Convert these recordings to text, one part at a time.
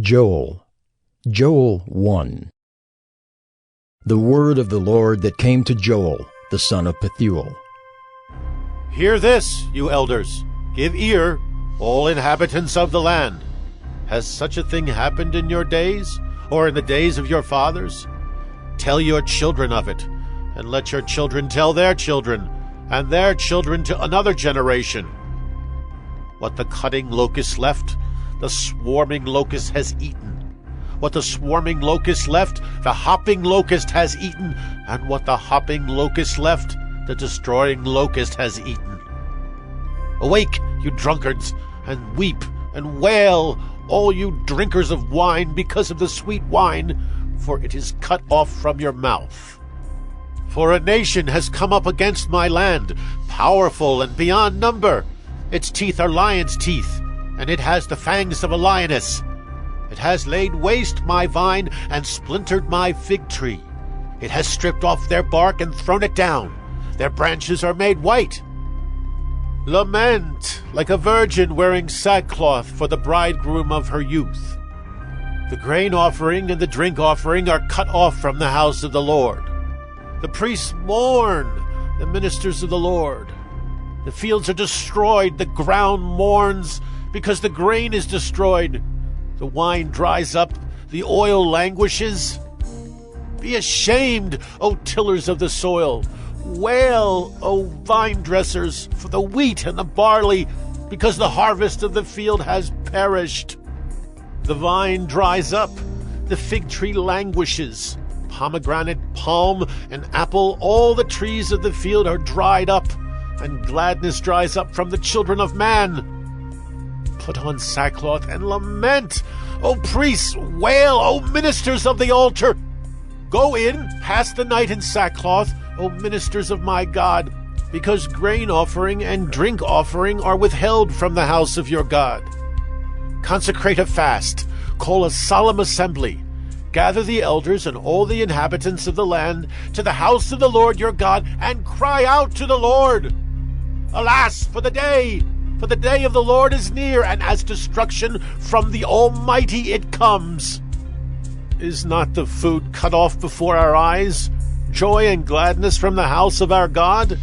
Joel 1. The word of the Lord that came to Joel, the son of Pethuel. Hear this, you elders. Give ear, all inhabitants of the land. Has such a thing happened in your days, or in the days of your fathers? Tell your children of it, and let your children tell their children, and their children to another generation. What the cutting locust left, the swarming locust has eaten. What the swarming locust left, the hopping locust has eaten, and what the hopping locust left, the destroying locust has eaten. Awake, you drunkards, and weep and wail, all you drinkers of wine, because of the sweet wine, for it is cut off from your mouth. For a nation has come up against my land, powerful and beyond number. Its teeth are lion's teeth, and it has the fangs of a lioness. It has laid waste my vine and splintered my fig tree. It has stripped off their bark and thrown it down. Their branches are made white. Lament like a virgin wearing sackcloth for the bridegroom of her youth. The grain offering and the drink offering are cut off from the house of the Lord. The priests mourn, the ministers of the Lord. The fields are destroyed, the ground mourns, because the grain is destroyed. The wine dries up, the oil languishes. Be ashamed, O tillers of the soil. Wail, O vine dressers, for the wheat and the barley, because the harvest of the field has perished. The vine dries up, the fig tree languishes. Pomegranate, palm, and apple, all the trees of the field are dried up, and gladness dries up from the children of man. Put on sackcloth and lament, O priests, wail, O ministers of the altar. Go in, pass the night in sackcloth, O ministers of my God, because grain offering and drink offering are withheld from the house of your God. Consecrate a fast, call a solemn assembly. Gather the elders and all the inhabitants of the land to the house of the Lord your God, and cry out to the Lord. Alas, for the day of the Lord is near, and as destruction from the Almighty it comes. Is not the food cut off before our eyes, joy and gladness from the house of our God?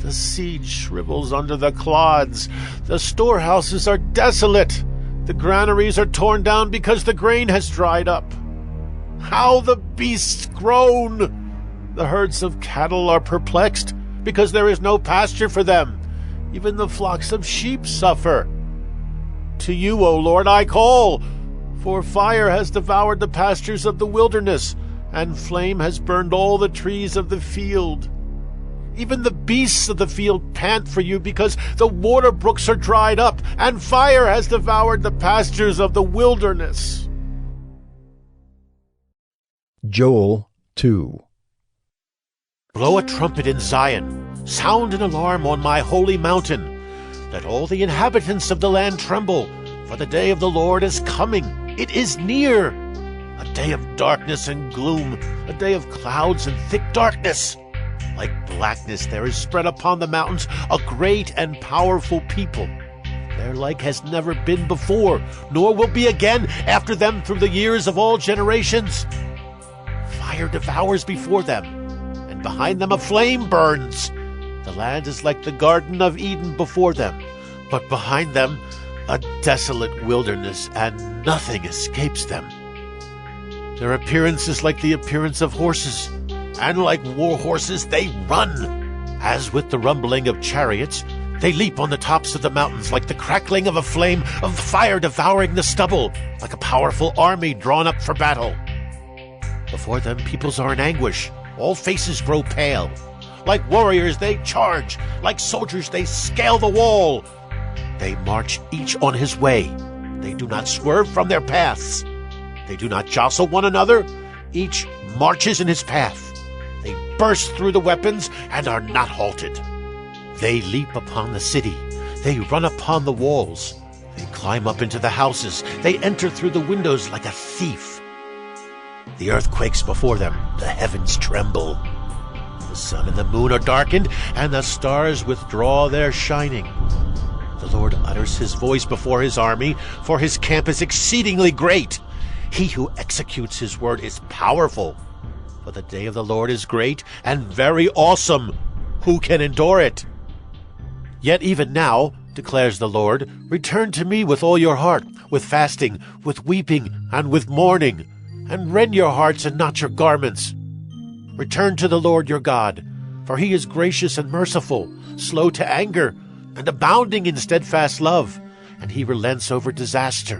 The seed shrivels under the clods, the storehouses are desolate, the granaries are torn down because the grain has dried up. How the beasts groan! The herds of cattle are perplexed, because there is no pasture for them. Even the flocks of sheep suffer. To you, O Lord, I call, for fire has devoured the pastures of the wilderness, and flame has burned all the trees of the field. Even the beasts of the field pant for you, because the water brooks are dried up, and fire has devoured the pastures of the wilderness. Joel 2. Blow a trumpet in Zion, sound an alarm on my holy mountain. Let all the inhabitants of the land tremble, for the day of the Lord is coming. It is near. A day of darkness and gloom, a day of clouds and thick darkness. Like blackness there is spread upon the mountains a great and powerful people. Their like has never been before, nor will be again after them through the years of all generations. Fire devours before them, and behind them a flame burns. The land is like the Garden of Eden before them, but behind them a desolate wilderness, and nothing escapes them. Their appearance is like the appearance of horses, and like war horses they run. As with the rumbling of chariots, they leap on the tops of the mountains like the crackling of a flame of fire devouring the stubble, like a powerful army drawn up for battle. Before them peoples are in anguish, all faces grow pale. Like warriors they charge, like soldiers they scale the wall. They march each on his way. They do not swerve from their paths. They do not jostle one another. Each marches in his path. They burst through the weapons and are not halted. They leap upon the city. They run upon the walls. They climb up into the houses. They enter through the windows like a thief. The earth quakes before them. The heavens tremble. The sun and the moon are darkened, and the stars withdraw their shining. The Lord utters his voice before his army, for his camp is exceedingly great. He who executes his word is powerful. For the day of the Lord is great and very awesome. Who can endure it? Yet even now, declares the Lord, return to me with all your heart, with fasting, with weeping, and with mourning, and rend your hearts and not your garments. Return to the Lord your God, for he is gracious and merciful, slow to anger, and abounding in steadfast love, and he relents over disaster.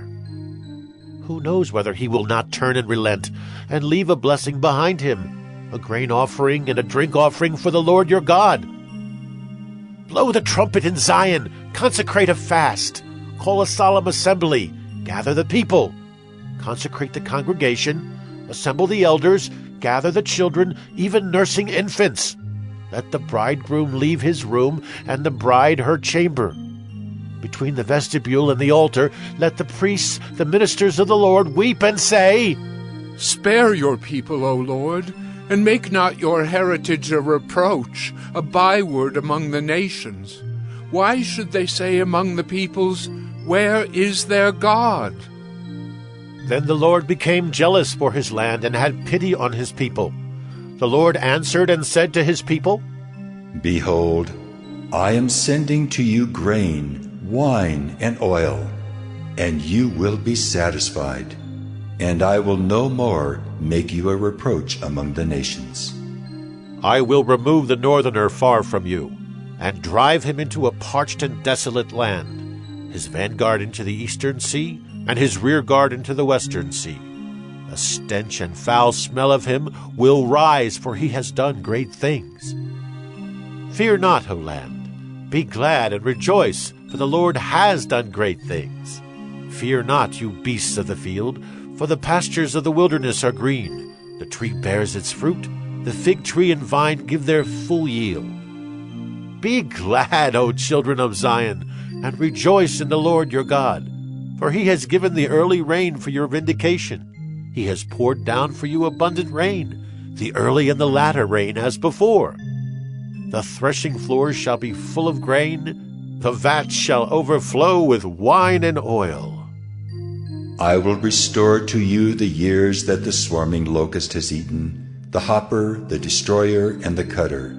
Who knows whether he will not turn and relent, and leave a blessing behind him, a grain offering and a drink offering for the Lord your God? Blow the trumpet in Zion, consecrate a fast, call a solemn assembly, gather the people, consecrate the congregation, assemble the elders, gather the children, even nursing infants. Let the bridegroom leave his room, and the bride her chamber. Between the vestibule and the altar, let the priests, the ministers of the Lord, weep and say, Spare your people, O Lord, and make not your heritage a reproach, a byword among the nations. Why should they say among the peoples, Where is their God? Then the Lord became jealous for his land and had pity on his people. The Lord answered and said to his people, Behold, I am sending to you grain, wine, and oil, and you will be satisfied, and I will no more make you a reproach among the nations. I will remove the northerner far from you, and drive him into a parched and desolate land, his vanguard into the eastern sea, and his rear guard into the western sea. A stench and foul smell of him will rise, for he has done great things. Fear not, O land. Be glad and rejoice, for the Lord has done great things. Fear not, you beasts of the field, for the pastures of the wilderness are green. The tree bears its fruit, the fig tree and vine give their full yield. Be glad, O children of Zion, and rejoice in the Lord your God, for he has given the early rain for your vindication. He has poured down for you abundant rain, the early and the latter rain as before. The threshing floors shall be full of grain, the vats shall overflow with wine and oil. I will restore to you the years that the swarming locust has eaten, the hopper, the destroyer, and the cutter,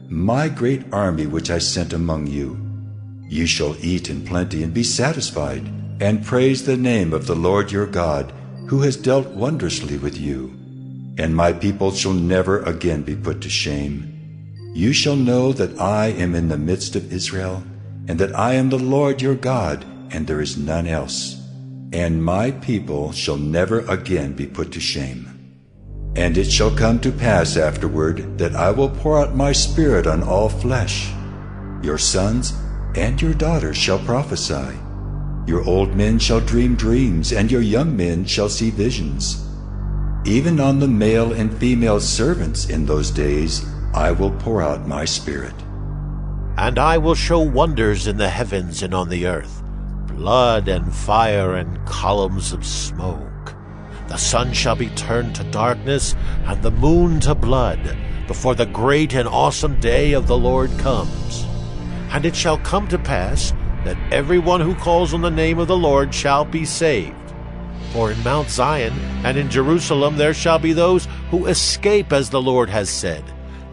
my great army which I sent among you. You shall eat in plenty and be satisfied, and praise the name of the Lord your God, who has dealt wondrously with you. And my people shall never again be put to shame. You shall know that I am in the midst of Israel, and that I am the Lord your God, and there is none else. And my people shall never again be put to shame. And it shall come to pass afterward that I will pour out my Spirit on all flesh. Your sons and your daughters shall prophesy. Your old men shall dream dreams, and your young men shall see visions. Even on the male and female servants in those days I will pour out my Spirit. And I will show wonders in the heavens and on the earth, blood and fire and columns of smoke. The sun shall be turned to darkness, and the moon to blood, before the great and awesome day of the Lord comes. And it shall come to pass that everyone who calls on the name of the Lord shall be saved. For in Mount Zion and in Jerusalem there shall be those who escape, as the Lord has said,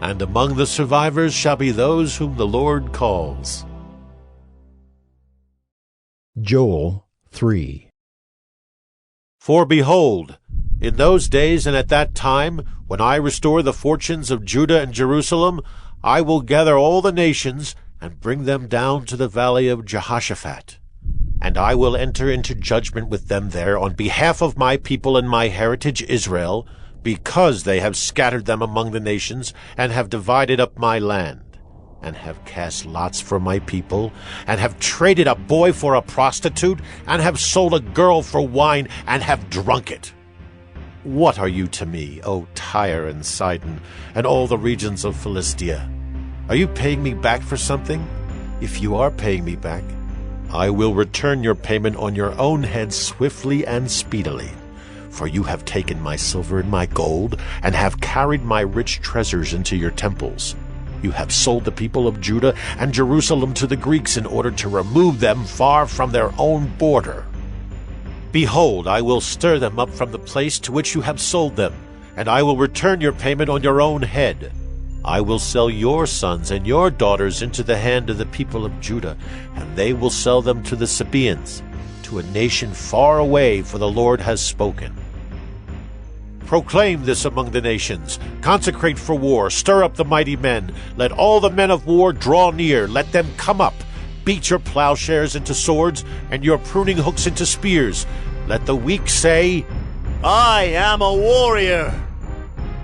and among the survivors shall be those whom the Lord calls. Joel 3. For behold, in those days and at that time, when I restore the fortunes of Judah and Jerusalem, I will gather all the nations and bring them down to the valley of Jehoshaphat. And I will enter into judgment with them there on behalf of my people and my heritage Israel, because they have scattered them among the nations, and have divided up my land, and have cast lots for my people, and have traded a boy for a prostitute, and have sold a girl for wine, and have drunk it. What are you to me, O Tyre and Sidon, and all the regions of Philistia? Are you paying me back for something? If you are paying me back, I will return your payment on your own head swiftly and speedily. For you have taken my silver and my gold, and have carried my rich treasures into your temples. You have sold the people of Judah and Jerusalem to the Greeks in order to remove them far from their own border. Behold, I will stir them up from the place to which you have sold them, and I will return your payment on your own head. I will sell your sons and your daughters into the hand of the people of Judah, and they will sell them to the Sabaeans, to a nation far away, for the Lord has spoken. Proclaim this among the nations. Consecrate for war. Stir up the mighty men. Let all the men of war draw near. Let them come up. Beat your plowshares into swords, and your pruning hooks into spears. Let the weak say, I am a warrior.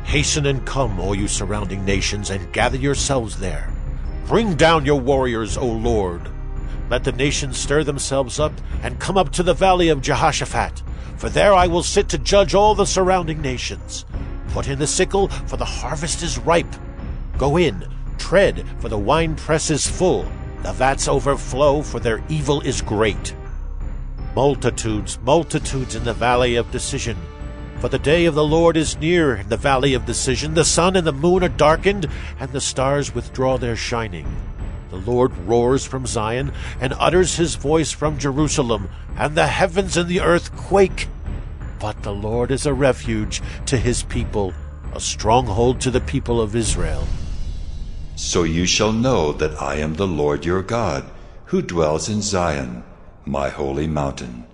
Hasten and come, all you surrounding nations, and gather yourselves there. Bring down your warriors, O Lord. Let the nations stir themselves up, and come up to the valley of Jehoshaphat. For there I will sit to judge all the surrounding nations. Put in the sickle, for the harvest is ripe. Go in, tread, for the winepress is full. The vats overflow, for their evil is great. Multitudes, multitudes in the valley of decision. For the day of the Lord is near in the valley of decision. The sun and the moon are darkened, and the stars withdraw their shining. The Lord roars from Zion, and utters his voice from Jerusalem, and the heavens and the earth quake. But the Lord is a refuge to his people, a stronghold to the people of Israel. So you shall know that I am the Lord your God, who dwells in Zion, my holy mountain.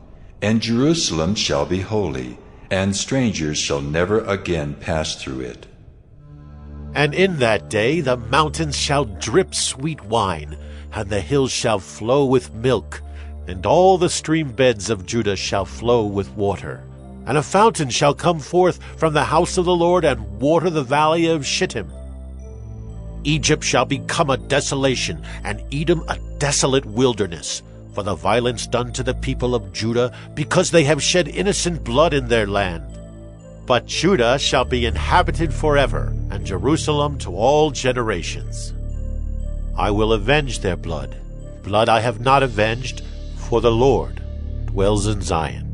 And Jerusalem shall be holy, and strangers shall never again pass through it. And in that day the mountains shall drip sweet wine, and the hills shall flow with milk, and all the stream beds of Judah shall flow with water. And a fountain shall come forth from the house of the Lord, and water the valley of Shittim. Egypt shall become a desolation, and Edom a desolate wilderness, for the violence done to the people of Judah, because they have shed innocent blood in their land. But Judah shall be inhabited forever, and Jerusalem to all generations. I will avenge their blood. Blood I have not avenged, for the Lord dwells in Zion.